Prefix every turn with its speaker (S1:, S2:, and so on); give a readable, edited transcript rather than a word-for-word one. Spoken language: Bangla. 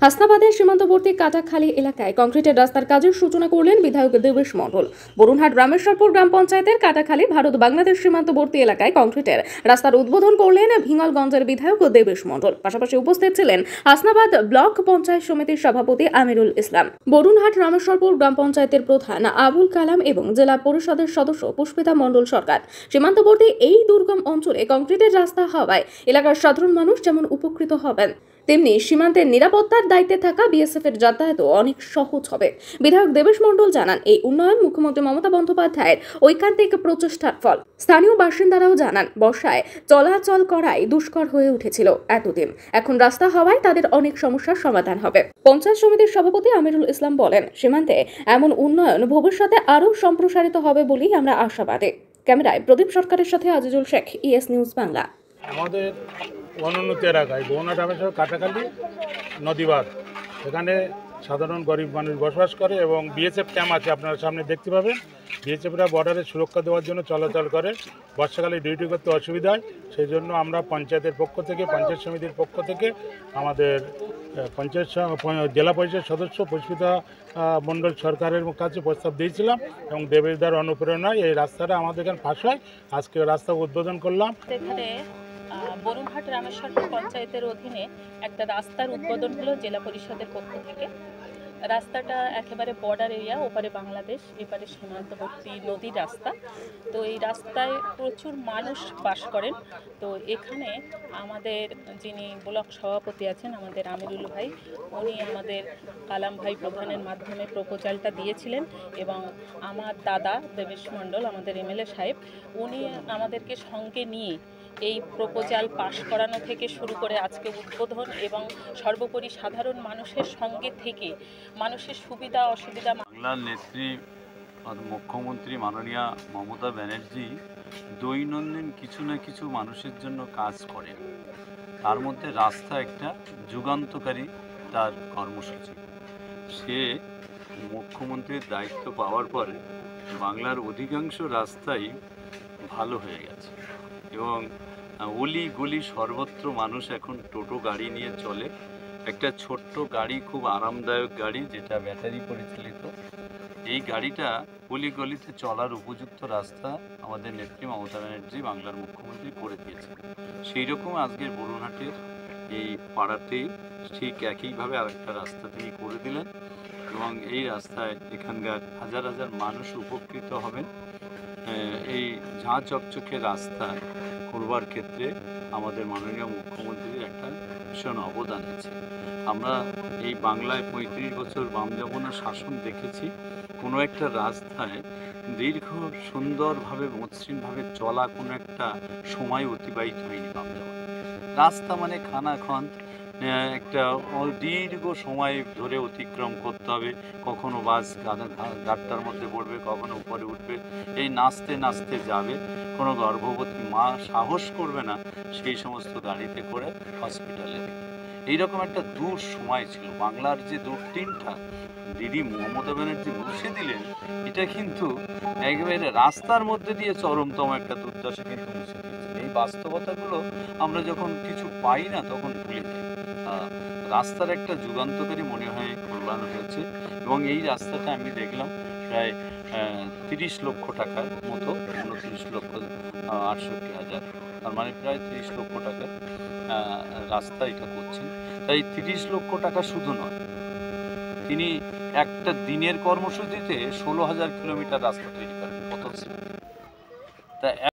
S1: হাসনাবাদের সীমান্তবর্তী কাটাখালী এলাকায় কংক্রিটের রাস্তার কাজের সূচনা করলেন বিধায়ক দেবেশ মণ্ডল। বরুণহাট রামেশ্বরপুর গ্রাম পঞ্চায়েতের কাটাখালী ভারত বাংলাদেশ সীমান্তবর্তী এলাকায় কংক্রিটের রাস্তার উদ্বোধন করলেন ভিঙ্গলগঞ্জের বিধায়ক দেবেশ মণ্ডল। পাশাপাশি উপস্থিত ছিলেন হাসনাবাদ ব্লক পঞ্চায়েত সমিতির সভাপতি আমিরুল ইসলাম, বরুণহাট রামেশ্বরপুর গ্রাম পঞ্চায়েতের প্রধান আবুল কালাম এবং জেলা পরিষদের সদস্য পুষ্পিতা মণ্ডল সরকার। সীমান্তবর্তী এই দুর্গম অঞ্চলে কংক্রিটের রাস্তা হওয়ায় এলাকার সাধারণ মানুষ যেমন উপকৃত হবেন, তেমনি সীমান্তের নিরাপত্তার দায়িত্বে থাকা বিএসএফ এর যাতায়াতও অনেক সহজ হবে। বিধায়ক দেবেশ মণ্ডল জানান, এই উন্নয়ন মুখ্যমন্ত্রী মমতা বন্দ্যোপাধ্যায়ের ঐকান্তিক প্রচেষ্টার ফল। স্থানীয় বাসিন্দারাও জানান, বর্ষায় চলাচল করাই দুষ্কর হয়ে উঠেছিল এতদিন, এখন রাস্তা হওয়ায় তাদের অনেক সমস্যার সমাধান হবে। পঞ্চায়েত সমিতির সভাপতি আমিরুল ইসলাম বলেন, সীমান্তে এমন উন্নয়ন ভবিষ্যতে আরও সম্প্রসারিত হবে বলেই আমরা আশাবাদী। ক্যামেরায় প্রদীপ সরকারের সাথে আজিজুল শেখ, ইএস নিউজ বাংলা।
S2: আমাদের অনুন্নত এলাকায় বরুণহাট রামেশ্বর কাটাখালী নদীবাদ, সেখানে সাধারণ গরিব মানুষ বসবাস করে এবং বিএসএফ ক্যাম্প আছে, আপনারা সামনে দেখতে পাবেন। বিএসএফরা বর্ডারে সুরক্ষা দেওয়ার জন্য চলাচল করে, বর্ষাকালে ডিউটি করতে অসুবিধা হয়। সেই জন্য আমরা পঞ্চায়েতের পক্ষ থেকে, পঞ্চায়েত সমিতির পক্ষ থেকে আমাদের জেলা পরিষদ সদস্য পুষ্পিতা মণ্ডল সরকারের কাছে প্রস্তাব দিয়েছিলাম এবং দেবেশদার অনুপ্রেরণায় এই রাস্তাটা আমাদের এখানে পাশ হয়। আজকে রাস্তা উদ্বোধন করলাম।
S3: এখানে বরুণহাট রামেশ্বরপুর পঞ্চায়েতের অধীনে একটা রাস্তার উদ্বোধন হলো জেলা পরিষদের পক্ষ থেকে। রাস্তাটা একেবারে বর্ডার এরিয়া, ওপারে বাংলাদেশ, এপারে সীমান্তবর্তী নদীর রাস্তা। তো এই রাস্তায় প্রচুর মানুষ বাস করেন। তো এখানে আমাদের যিনি ব্লক সভাপতি আছেন, আমাদের আমিরুল ভাই, উনি আমাদের কালাম ভাই প্রধানের মাধ্যমে প্রপোজালটা দিয়েছিলেন এবং আমার দাদা দেবেশ মণ্ডল, আমাদের এমএলএ সাহেব, উনি আমাদেরকে সঙ্গে নিয়ে এই প্রপোজাল পাশ করানো থেকে শুরু করে আজকে উদ্বোধন এবং সর্বোপরি সাধারণ মানুষের সঙ্গে থেকে মানুষের সুবিধা অসুবিধা।
S4: বাংলার নেত্রী মুখ্যমন্ত্রী মাননীয়া মমতা ব্যানার্জি দৈনন্দিন কিছু না কিছু মানুষের জন্য কাজ করেন, তার মধ্যে রাস্তা একটা যুগান্তকারী তার কর্মসূচি। সে মুখ্যমন্ত্রীর দায়িত্ব পাওয়ার পরে বাংলার অধিকাংশ রাস্তাই ভালো হয়ে গেছে এবং অলি গলি সর্বত্র মানুষ এখন টোটো গাড়ি নিয়ে চলে। একটা ছোট্ট গাড়ি, খুব আরামদায়ক গাড়ি, যেটা ব্যাটারি পরিচালিত, এই গাড়িটা অলি গলিতে চলার উপযুক্ত রাস্তা আমাদের নেত্রী মমতা ব্যানার্জি বাংলার মুখ্যমন্ত্রী করে দিয়েছে। সেই রকম আজকের বরুণহাটের এই পাড়াতেই ঠিক একইভাবে আরেকটা রাস্তা তিনি করে দিলেন এবং এই রাস্তায় এখানকার হাজার হাজার মানুষ উপকৃত হবেন। এই ঝাঁ চকচকে রাস্তা করবার ক্ষেত্রে আমাদের মাননীয় মুখ্যমন্ত্রীর একটা ভীষণ অবদান আছে। আমরা এই বাংলায় ৩৫ বছর বাম যমুনা শাসন দেখেছি, কোনো একটা রাস্তায় দীর্ঘ সুন্দরভাবে মসৃণভাবে চলা কোনো একটা সময় অতিবাহিত হয়নি বাম যমুনা। রাস্তা মানে খানাখন্দ, একটা দীর্ঘ সময় ধরে অতিক্রম করতে হবে, কখনো বাস গাড়টার মধ্যে পড়বে, কখনো উপরে উঠবে, এই নাচতে নাচতে যাবে। কোনো গর্ভবতী মা সাহস করবে না সেই সমস্ত গাড়িতে করে হসপিটালে। এইরকম একটা দূর সময় ছিল। বাংলার যে দুর্দিনটা দিদি মমতা ব্যানার্জি মুছে দিলেন, এটা কিন্তু একেবারে রাস্তার মধ্যে দিয়ে চরমতম একটা দুর্দশা কিন্তু মুছে দিয়েছে। এই বাস্তবতাগুলো আমরা যখন কিছু পাই না তখন ভুলে যাই। রাস্তার একটা যুগান্তকারী মনে হয় কল্যাণ হয়েছে এবং এই রাস্তাটা আমি দেখলাম প্রায় 30 লক্ষ টাকার মতো, 29,68,000, তার মানে প্রায় 30 লক্ষ টাকার রাস্তা এটা করছেন। তাই 30 লক্ষ টাকা শুধু নয়, তিনি একটা দিনের কর্মসূচিতে 16,000 কিলোমিটার রাস্তা তৈরি করেন, কত তা